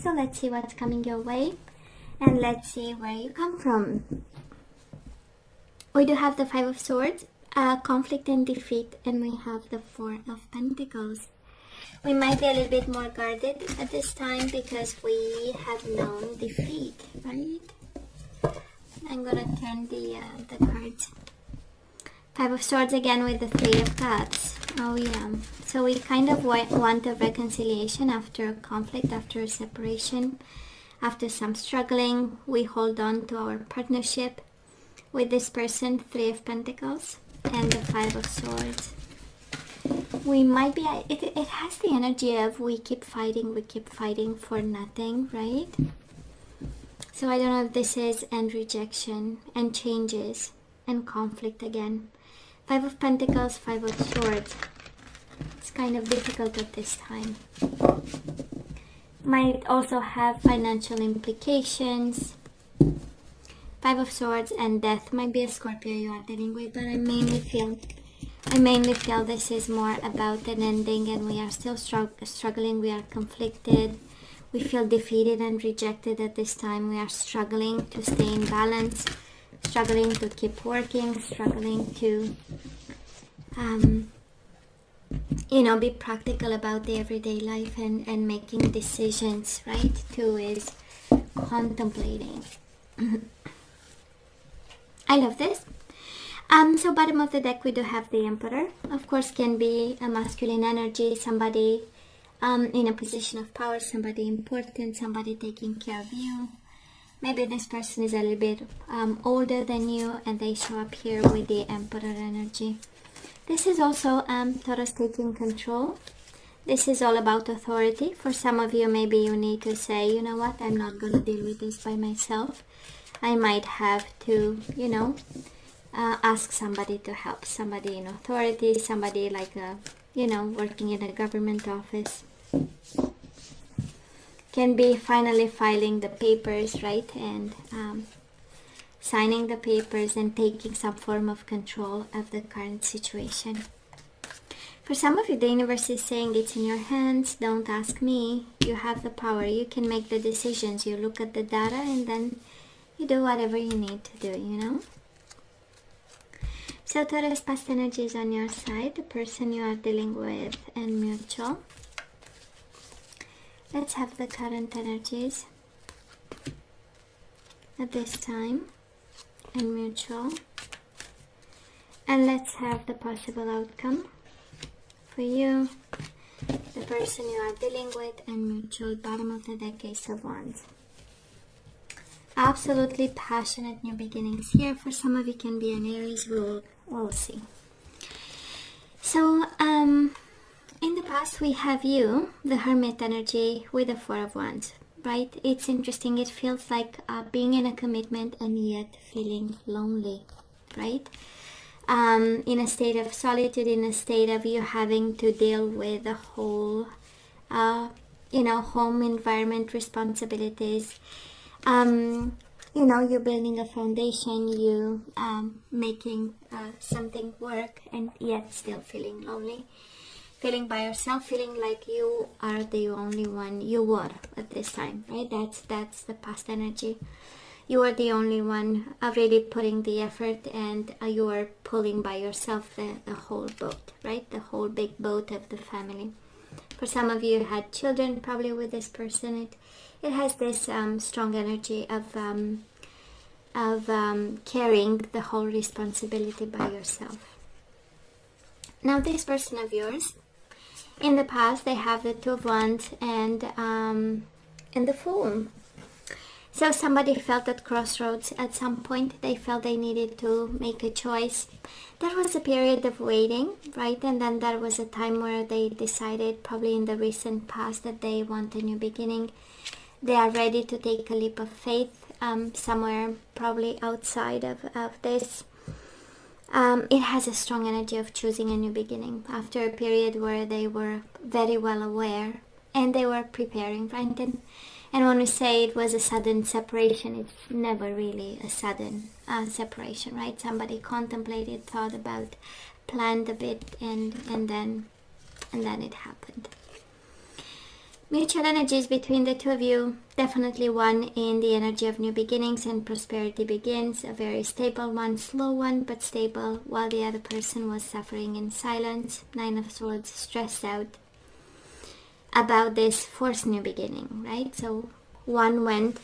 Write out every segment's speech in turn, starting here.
So let's see what's coming your way, and let's see where you come from. We do have the Five of Swords, conflict and defeat, and we have the Four of Pentacles. We might be a little bit more guarded at this time because we have known defeat, right? I'm gonna turn the cards. Five of Swords again with the Three of Cups. Oh yeah. So we kind of want a reconciliation after a conflict, after a separation, after some struggling. We hold on to our partnership with this person, Three of Pentacles, and the Five of Swords. We might be, it has the energy of we keep fighting for nothing, right? So I don't know if this is and rejection and changes and conflict again. Five of Pentacles, Five of Swords. It's kind of difficult at this time. Might also have financial implications. Five of Swords and death. Might be a Scorpio you are dealing with, but I mainly feel this is more about an ending, and we are still struggling. We are conflicted. We feel defeated and rejected at this time. We are struggling to stay in balance, struggling to keep working, struggling to be practical about the everyday life and making decisions, right? Two is contemplating. I love this. So bottom of the deck we do have the Emperor. Of course, can be a masculine energy, somebody in a position of power, somebody important, somebody taking care of you. Maybe this person is a little bit older than you, and they show up here with the Emperor energy. This is also Taurus taking control. This is all about authority. For some of you, maybe you need to say, you know what, I'm not going to deal with this by myself. I might have to, ask somebody to help, somebody in authority, somebody like working in a government office. Can be finally filing the papers, right, and signing the papers and taking some form of control of the current situation. For some of you, the universe is saying it's in your hands, don't ask me, you have the power, you can make the decisions, you look at the data and then you do whatever you need to do, So Taurus, past energy is on your side, the person you are dealing with, and mutual. Let's have the current energies at this time, and mutual. And let's have the possible outcome for you, the person you are dealing with, and mutual. Bottom of the deck, Ace of Wands. Absolutely passionate new beginnings here. For some of you can be an Aries rule. We'll see. So, in the past we have you, the Hermit energy, with the Four of Wands, right? It's interesting. It feels like being in a commitment and yet feeling lonely, right? In a state of solitude, in a state of you having to deal with the whole, home environment responsibilities. You're building a foundation, you making something work, and yet still feeling lonely, feeling by yourself, feeling like you are the only one. You were at this time, right? That's the past energy. You are the only one really putting the effort, and you are pulling by yourself the whole boat, right? The whole big boat of the family. For some of you had children probably with this person. It has this strong energy of carrying the whole responsibility by yourself. Now this person of yours, in the past they have the Two of Wands and the Fool. So somebody felt at crossroads at some point. They felt they needed to make a choice. There was a period of waiting, right? And then there was a time where they decided, probably in the recent past, that they want a new beginning. They are ready to take a leap of faith somewhere probably outside of this. It has a strong energy of choosing a new beginning after a period where they were very well aware and they were preparing, right? And when we say it was a sudden separation, it's never really a sudden separation, right? Somebody contemplated, thought about, planned a bit, and then it happened. Mutual energies between the two of you. Definitely one in the energy of new beginnings and prosperity begins. A very stable one, slow one, but stable, while the other person was suffering in silence. Nine of Swords, stressed out about this forced new beginning, right? So one went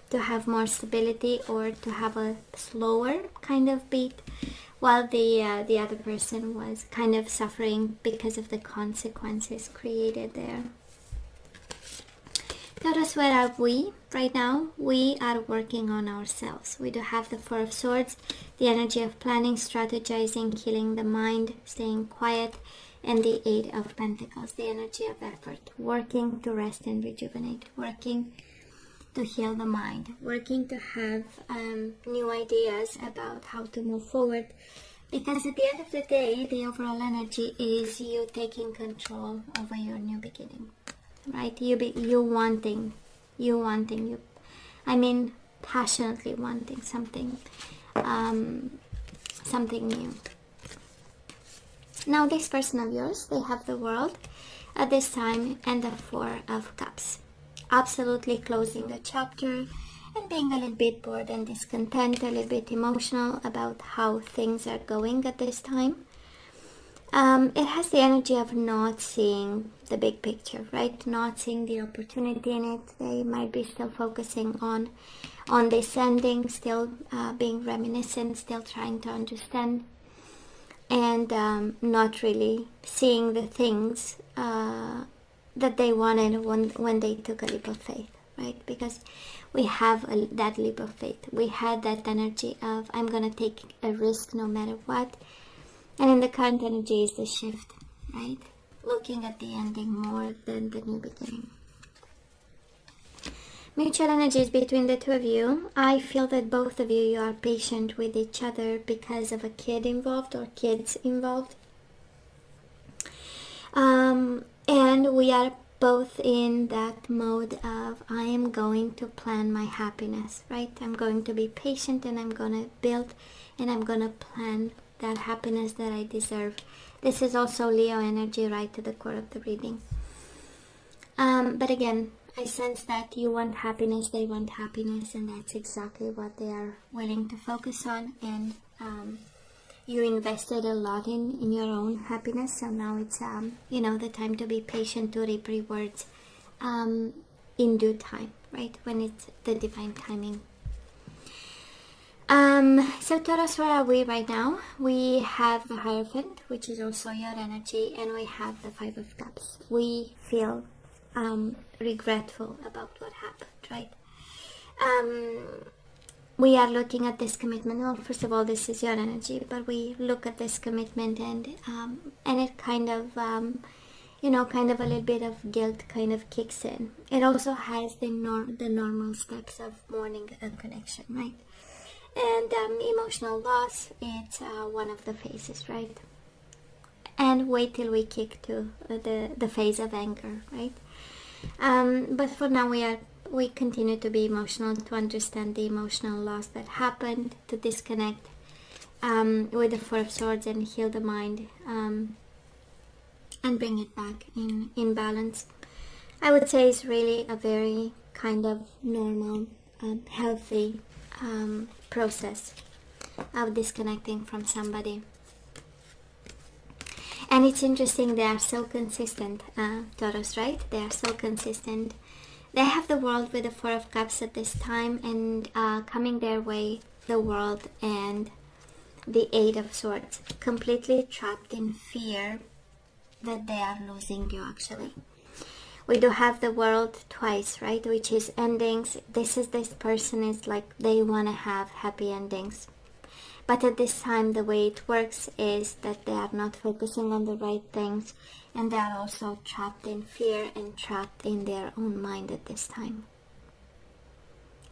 to have more stability or to have a slower kind of beat, while the other person was kind of suffering because of the consequences created there. Taurus, where are we right now? We are working on ourselves. We do have the Four of Swords, the energy of planning, strategizing, healing the mind, staying quiet, and the Eight of Pentacles, the energy of effort, working to rest and rejuvenate, working to heal the mind, working to have new ideas about how to move forward. Because at the end of the day, the overall energy is you taking control over your new beginning. Right, you wanting, passionately wanting something, something new. Now, this person of yours, they have the World at this time and the Four of Cups. Absolutely closing the chapter and being a little bit bored and discontent, a little bit emotional about how things are going at this time. It has the energy of not seeing the big picture, right? Not seeing the opportunity in it. They might be still focusing on this ending, still being reminiscent, still trying to understand, and not really seeing the things that they wanted when they took a leap of faith, right? Because we have that leap of faith. We had that energy of, I'm going to take a risk no matter what. And in the current energy is the shift, right? Looking at the ending more than the new beginning. Mutual energies between the two of you. I feel that both of you are patient with each other because of a kid involved or kids involved. And we are both in that mode of, I am going to plan my happiness, right? I'm going to be patient and I'm going to build and I'm going to plan that happiness that I deserve. This is also Leo energy, right to the core of the reading. But again, I sense that you want happiness, they want happiness, and that's exactly what they are willing to focus on. And you invested a lot in your own happiness, so now it's the time to be patient, to reap rewards in due time, right? When it's the divine timing. So Taurus, where are we right now? We have the Hierophant, which is also your energy, and we have the Five of Cups. We feel regretful about what happened, right? We are looking at this commitment. Well, first of all, this is your energy, but we look at this commitment and it kind of kind of a little bit of guilt kind of kicks in. It also has the normal steps of mourning a connection, right? And emotional loss, it's one of the phases, right? And wait till we kick to the phase of anger, right? But for now, we continue to be emotional, to understand the emotional loss that happened, to disconnect with the Four of Swords and heal the mind and bring it back in balance. I would say it's really a very kind of normal, healthy process of disconnecting from somebody. And it's interesting, they are so consistent, Taurus, right? They are so consistent. They have the World with the Four of Cups at this time, and coming their way, the World and the Eight of Swords, completely trapped in fear that they are losing you, actually. We do have the World twice, right? Which is endings. This person is like, they want to have happy endings. But at this time, the way it works is that they are not focusing on the right things. And they are also trapped in fear and trapped in their own mind at this time.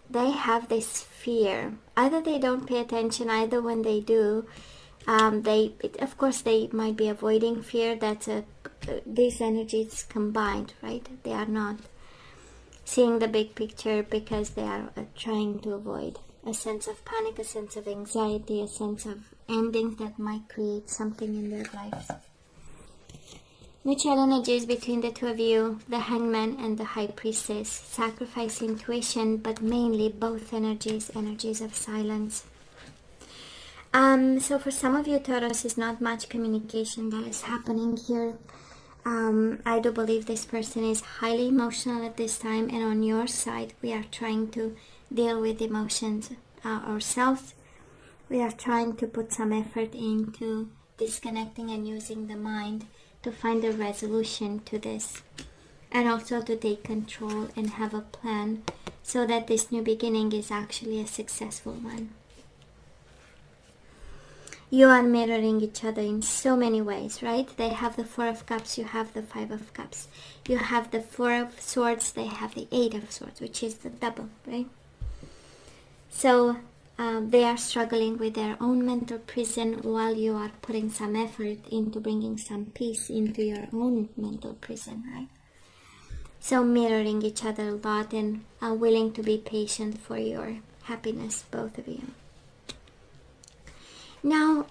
They have this fear. Either they don't pay attention, either when they do, of course they might be avoiding fear. That's these energies combined, right? They are not seeing the big picture because they are trying to avoid a sense of panic, a sense of anxiety, a sense of endings that might create something in their lives. Mutual energies between the two of you, the Hangman and the High Priestess. Sacrifice, intuition, but mainly both energies of silence. So for some of you, Taurus, is not much communication that is happening here. I do believe this person is highly emotional at this time, and on your side, we are trying to deal with emotions ourselves. We are trying to put some effort into disconnecting and using the mind to find a resolution to this, and also to take control and have a plan so that this new beginning is actually a successful one. You are mirroring each other in so many ways, right? They have the Four of Cups, you have the Five of Cups. You have the Four of Swords, they have the Eight of Swords, which is the double, right? So they are struggling with their own mental prison while you are putting some effort into bringing some peace into your own mental prison, right? So mirroring each other a lot and are willing to be patient for your happiness, both of you. Now,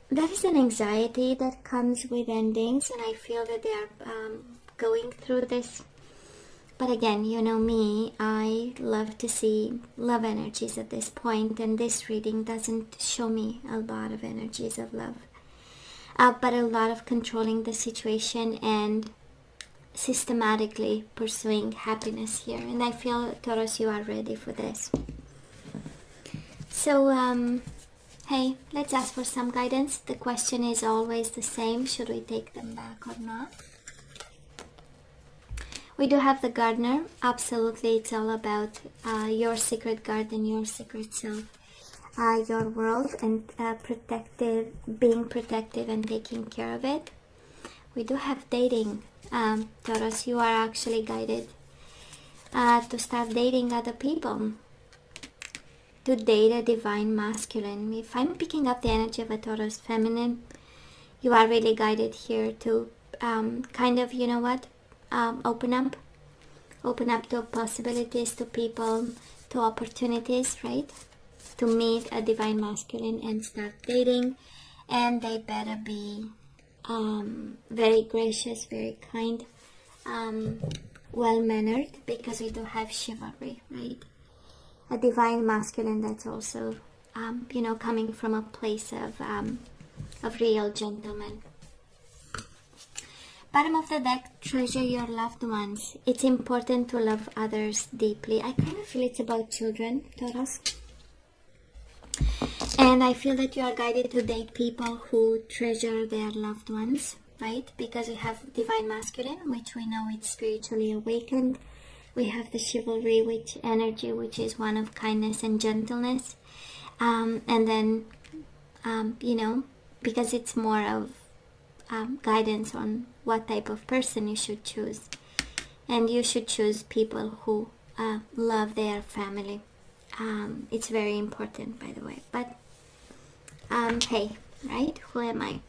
there is an anxiety that comes with endings, and I feel that they are going through this. But again, you know me, I love to see love energies at this point, and this reading doesn't show me a lot of energies of love, but a lot of controlling the situation and systematically pursuing happiness here. And I feel, Taurus, you are ready for this. So, hey, let's ask for some guidance. The question is always the same. Should we take them back or not? We do have the Gardener. Absolutely, it's all about your secret garden, your secret self, your world, and being protective and taking care of it. We do have dating. Taurus, you are actually guided to start dating other people, to date a divine masculine. If I'm picking up the energy of a Taurus feminine, you are really guided here to kind of, you know what, open up to possibilities, to people, to opportunities, right? To meet a divine masculine and start dating. And they better be very gracious, very kind, well-mannered, because we do have chivalry, right? A divine masculine that's also, you know, coming from a place of real gentleman. Bottom of the deck, treasure your loved ones. It's important to love others deeply. I kind of feel it's about children, Taurus. And I feel that you are guided to date people who treasure their loved ones, right? Because we have divine masculine, which we know it's spiritually awakened. We have the chivalry, which is one of kindness and gentleness. And then, you know, because it's more of guidance on what type of person you should choose. And you should choose people who love their family. It's very important, by the way. But, hey, right? Who am I?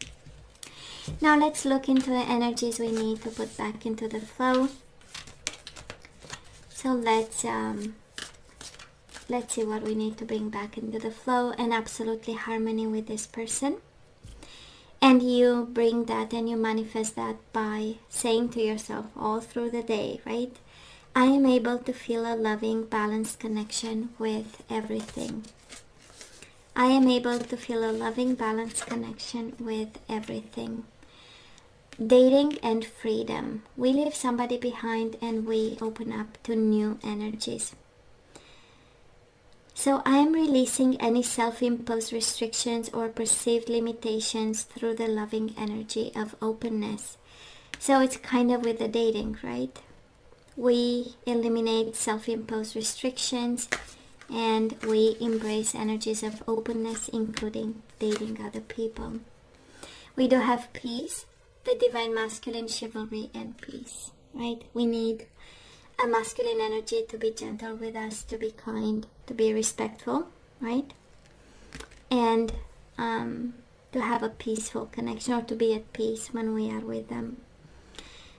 Now let's look into the energies we need to put back into the flow. So let's see what we need to bring back into the flow, and absolutely harmony with this person. And you bring that and you manifest that by saying to yourself all through the day, right? I am able to feel a loving, balanced connection with everything. I am able to feel a loving, balanced connection with everything. Dating and freedom. We leave somebody behind and we open up to new energies. So I am releasing any self-imposed restrictions or perceived limitations through the loving energy of openness. So it's kind of with the dating, right? We eliminate self-imposed restrictions and we embrace energies of openness, including dating other people. We do have peace, the divine masculine, chivalry, and peace, right? We need a masculine energy to be gentle with us, to be kind, to be respectful, right? And to have a peaceful connection, or to be at peace when we are with them.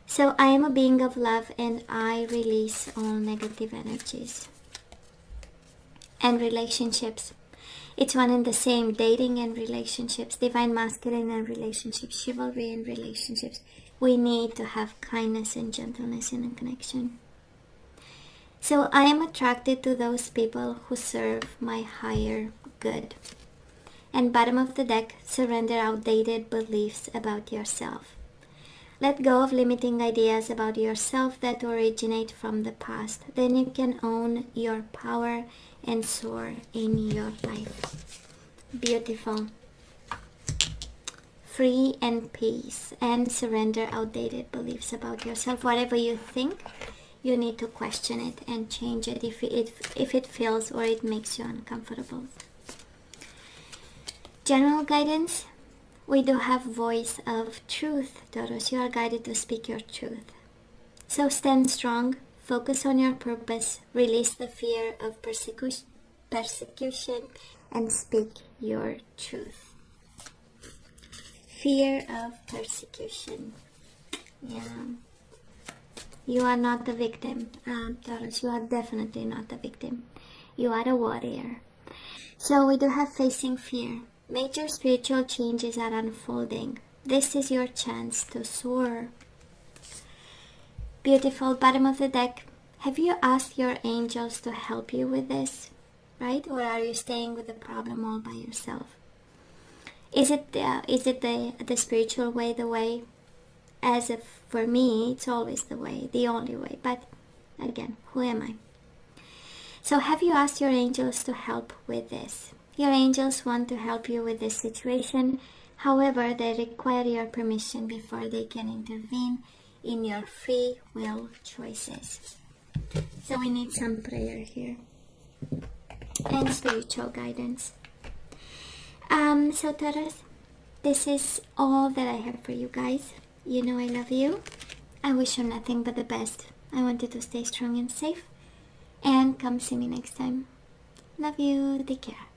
So I am a being of love and I release all negative energies. And relationships. It's one and the same. Dating and relationships. Divine masculine and relationships. Chivalry and relationships. we need to have kindness and gentleness in a connection. So I am attracted to those people who serve my higher good. And bottom of the deck, surrender outdated beliefs about yourself. Let go of limiting ideas about yourself that originate from the past. Then you can own your power and soar in your life. Beautiful. Free and peace, and surrender outdated beliefs about yourself. Whatever you think, you need to question it and change it if it feels or it makes you uncomfortable. General guidance. We do have voice of truth, Taurus. You are guided to speak your truth. So stand strong, focus on your purpose, release the fear of persecution, and speak your truth. Fear of persecution. Yeah. You are not the victim, Taurus. You are definitely not the victim. You are a warrior. So we do have facing fear. Major spiritual changes are unfolding. This is your chance to soar. Beautiful. Bottom of the deck. Have you asked your angels to help you with this? Right? Or are you staying with the problem all by yourself? Is it the spiritual way the way? As if for me, it's always the way, the only way. But again, who am I? So have you asked your angels to help with this? Your angels want to help you with this situation. However, they require your permission before they can intervene in your free will choices. So we need some prayer here and spiritual guidance. So Taurus, this is all that I have for you guys. You know I love you. I wish you nothing but the best. I want you to stay strong and safe. And come see me next time. Love you. Take care.